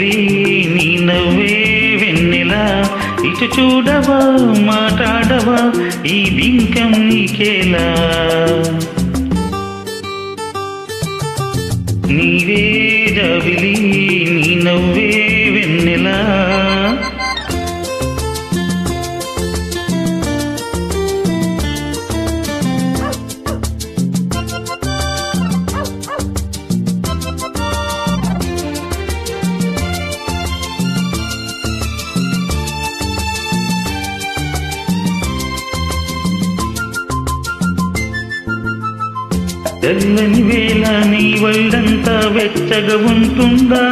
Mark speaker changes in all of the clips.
Speaker 1: జాబిలి నీ నవ్వే వెన్నెలా ఇటు చూడవా మాట్లాడవా ఈ బింకం నీకేలా నీవే జాబిలి నీ నవ్వే వెన్నెలా తెల్లని వేళ నీ వళ్ళంతా వెచ్చగా ఉంటుందా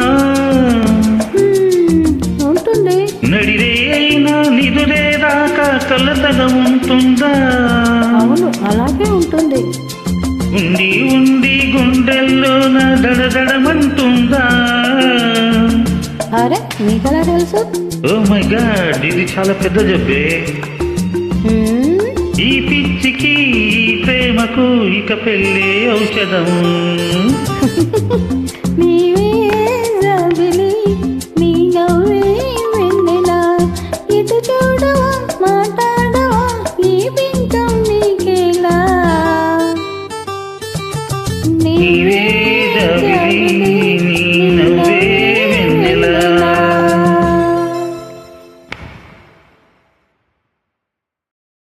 Speaker 2: ఉంటుంది
Speaker 1: నడిరే అయినా నిదురే దాకా కలతగా ఉంటుందా
Speaker 2: అవును అలాగే ఉంటుంది
Speaker 1: ఉండి ఉండి గుండెల్లోన దడదడమంటుందా
Speaker 2: అరే నీకెలా తెలుసు
Speaker 1: ఓ మై గాడ్ ఇది చాలా పెద్ద జబ్బే ఈ పిచ్చికి ఈ ప్రేమకు ఇక పెళ్ళే ఔషధం